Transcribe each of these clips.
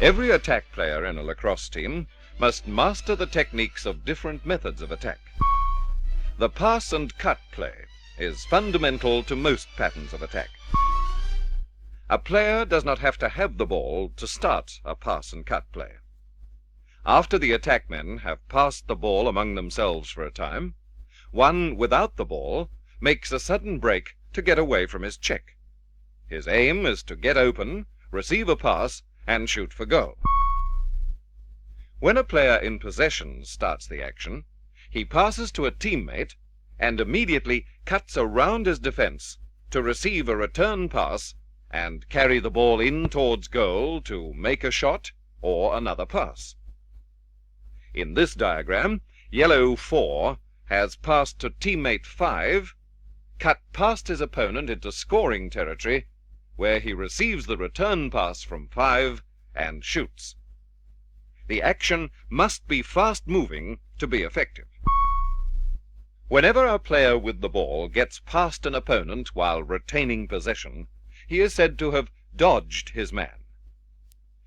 Every attack player in a lacrosse team must master the techniques of different methods of attack. The pass and cut play is fundamental to most patterns of attack. A player does not have to have the ball to start a pass and cut play. After the attackmen have passed the ball among themselves for a time, one without the ball makes a sudden break to get away from his check. His aim is to get open, receive a pass, and shoot for goal. When a player in possession starts the action, he passes to a teammate and immediately cuts around his defense to receive a return pass and carry the ball in towards goal to make a shot or another pass. In this diagram, yellow 4 has passed to teammate 5, cut past his opponent into scoring territory, where he receives the return pass from 5 and shoots. The action must be fast-moving to be effective. Whenever a player with the ball gets past an opponent while retaining possession, he is said to have dodged his man.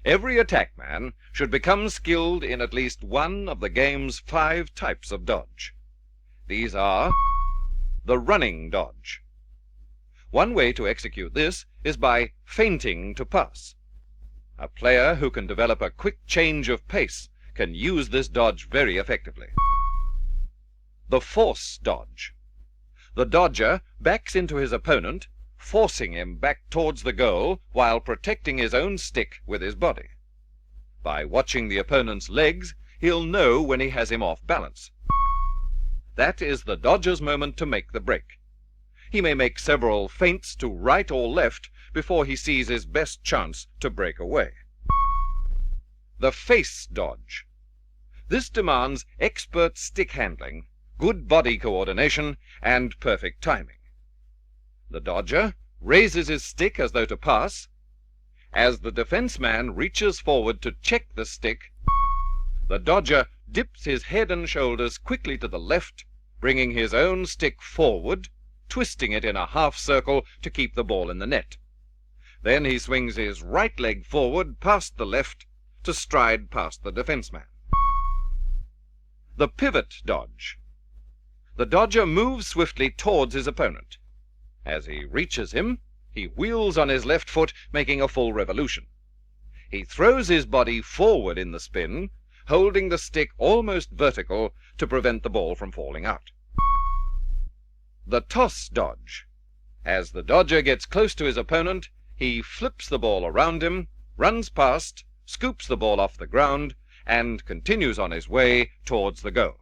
Every attackman should become skilled in at least one of the game's 5 types of dodge. These are the running dodge. One way to execute this is by feinting to pass. A player who can develop a quick change of pace can use this dodge very effectively. The force dodge. The dodger backs into his opponent, forcing him back towards the goal while protecting his own stick with his body. By watching the opponent's legs, he'll know when he has him off balance. That is the dodger's moment to make the break. He may make several feints to right or left before he sees his best chance to break away. The face dodge. This demands expert stick handling, good body coordination, and perfect timing. The dodger raises his stick as though to pass. As the defenseman reaches forward to check the stick, the dodger dips his head and shoulders quickly to the left, bringing his own stick forward, twisting it in a half circle to keep the ball in the net. Then he swings his right leg forward past the left to stride past the defenseman. The pivot dodge. The dodger moves swiftly towards his opponent. As he reaches him, he wheels on his left foot, making a full revolution. He throws his body forward in the spin, holding the stick almost vertical to prevent the ball from falling out. The toss dodge. As the dodger gets close to his opponent, he flips the ball around him, runs past, scoops the ball off the ground, and continues on his way towards the goal.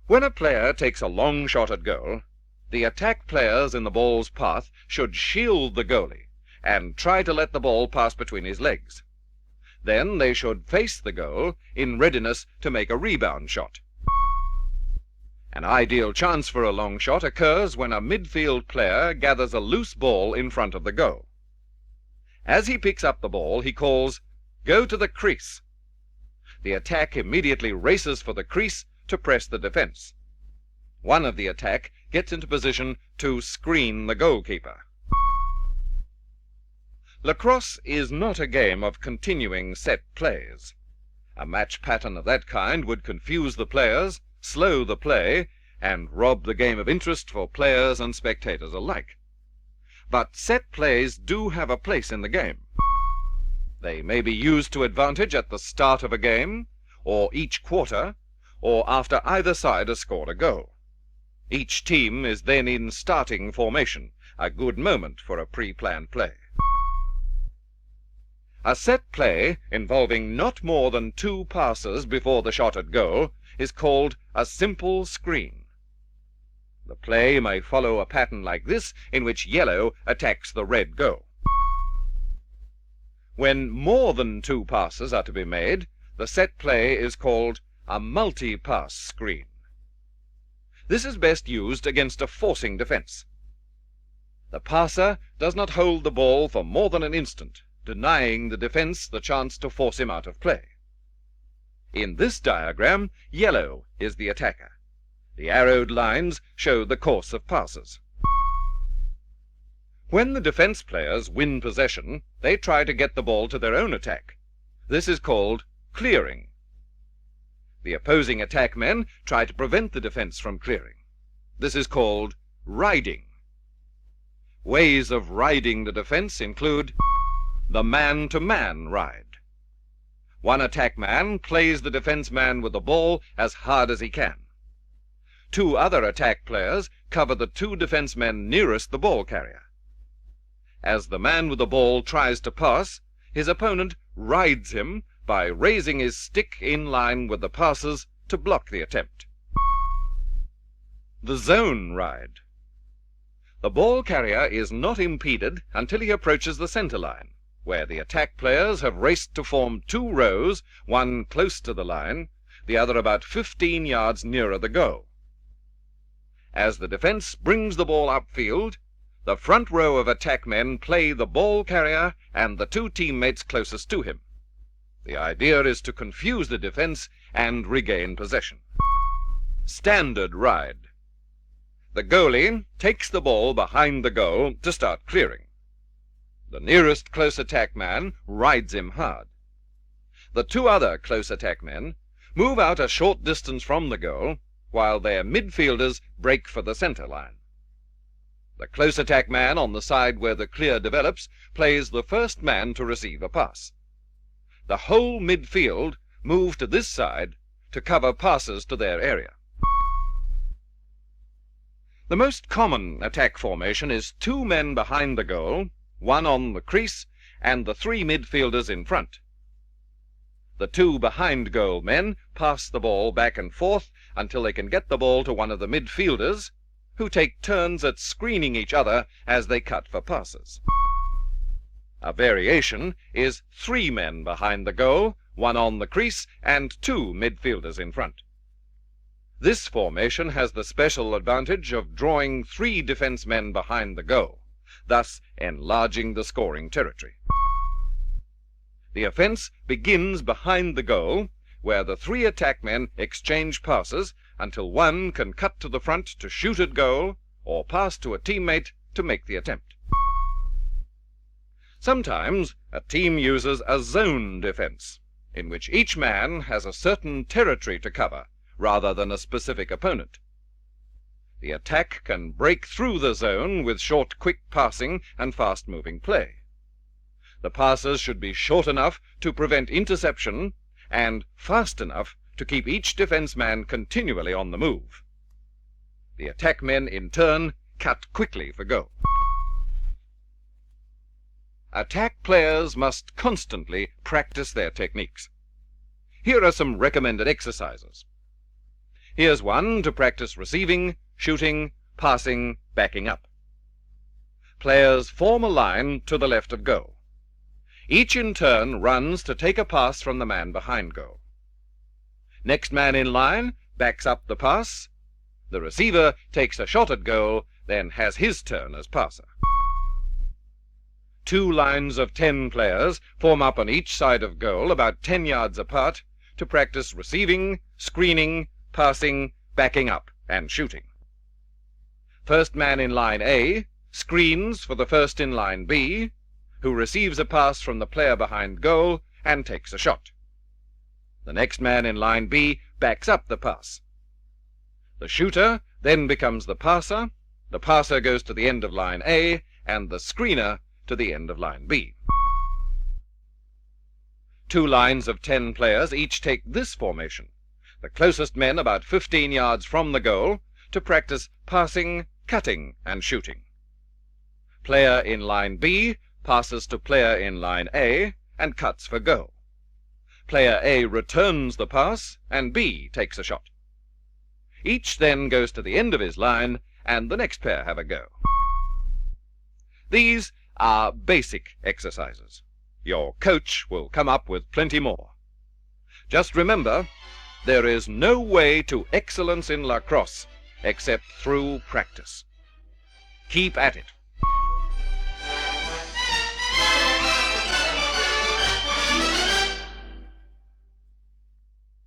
When a player takes a long shot at goal, the attack players in the ball's path should shield the goalie and try to let the ball pass between his legs. Then they should face the goal in readiness to make a rebound shot. An ideal chance for a long shot occurs when a midfield player gathers a loose ball in front of the goal. As he picks up the ball, he calls, "Go to the crease." The attack immediately races for the crease to press the defense. One of the attack gets into position to screen the goalkeeper. Lacrosse is not a game of continuing set plays. A match pattern of that kind would confuse the players, slow the play, and rob the game of interest for players and spectators alike. But set plays do have a place in the game. They may be used to advantage at the start of a game, or each quarter, or after either side has scored a goal. Each team is then in starting formation, a good moment for a pre-planned play. A set play involving not more than 2 passes before the shot at goal is called a simple screen. The play may follow a pattern like this, in which yellow attacks the red goal. When more than 2 passes are to be made, the set play is called a multi-pass screen. This is best used against a forcing defense. The passer does not hold the ball for more than an instant, denying the defense the chance to force him out of play. In this diagram, yellow is the attacker. The arrowed lines show the course of passes. When the defense players win possession, they try to get the ball to their own attack. This is called clearing. The opposing attack men try to prevent the defense from clearing. This is called riding. Ways of riding the defense include the man-to-man ride. One attack man plays the defense man with the ball as hard as he can. Two other attack players cover the two defense men nearest the ball carrier. As the man with the ball tries to pass, his opponent rides him by raising his stick in line with the passers to block the attempt. The zone ride. The ball carrier is not impeded until he approaches the center line, where the attack players have raced to form two rows, one close to the line, the other about 15 yards nearer the goal. As the defense brings the ball upfield, the front row of attack men play the ball carrier and the two teammates closest to him. The idea is to confuse the defense and regain possession. Standard ride. The goalie takes the ball behind the goal to start clearing. The nearest close attack man rides him hard. The two other close attack men move out a short distance from the goal, while their midfielders break for the center line. The close attack man on the side where the clear develops plays the first man to receive a pass. The whole midfield move to this side to cover passes to their area. The most common attack formation is two men behind the goal, one on the crease, and the three midfielders in front. The two behind goal men pass the ball back and forth until they can get the ball to one of the midfielders, who take turns at screening each other as they cut for passes. A variation is three men behind the goal, one on the crease, and two midfielders in front. This formation has the special advantage of drawing three defense men behind the goal, thus enlarging the scoring territory. The offense begins behind the goal, where the three attack men exchange passes until one can cut to the front to shoot at goal or pass to a teammate to make the attempt. Sometimes a team uses a zone defense, in which each man has a certain territory to cover rather than a specific opponent. The attack can break through the zone with short, quick passing and fast-moving play. The passes should be short enough to prevent interception and fast enough to keep each defense man continually on the move. The attack men, in turn, cut quickly for goal. Attack players must constantly practice their techniques. Here are some recommended exercises. Here's one to practice receiving, shooting, passing, backing up. Players form a line to the left of goal. Each in turn runs to take a pass from the man behind goal. Next man in line backs up the pass. The receiver takes a shot at goal, then has his turn as passer. Two lines of 10 players form up on each side of goal about 10 yards apart to practice receiving, screening, passing, backing up, and shooting. First man in line A screens for the first in line B, who receives a pass from the player behind goal and takes a shot. The next man in line B backs up the pass. The shooter then becomes the passer goes to the end of line A, and the screener to the end of line B. Two lines of 10 players each take this formation, the closest men about 15 yards from the goal, to practice passing, cutting, and shooting. Player in line B passes to player in line A and cuts for goal. Player A returns the pass, and B takes a shot. Each then goes to the end of his line, and the next pair have a go. These are basic exercises. Your coach will come up with plenty more. Just remember, there is no way to excellence in lacrosse except through practice. Keep at it.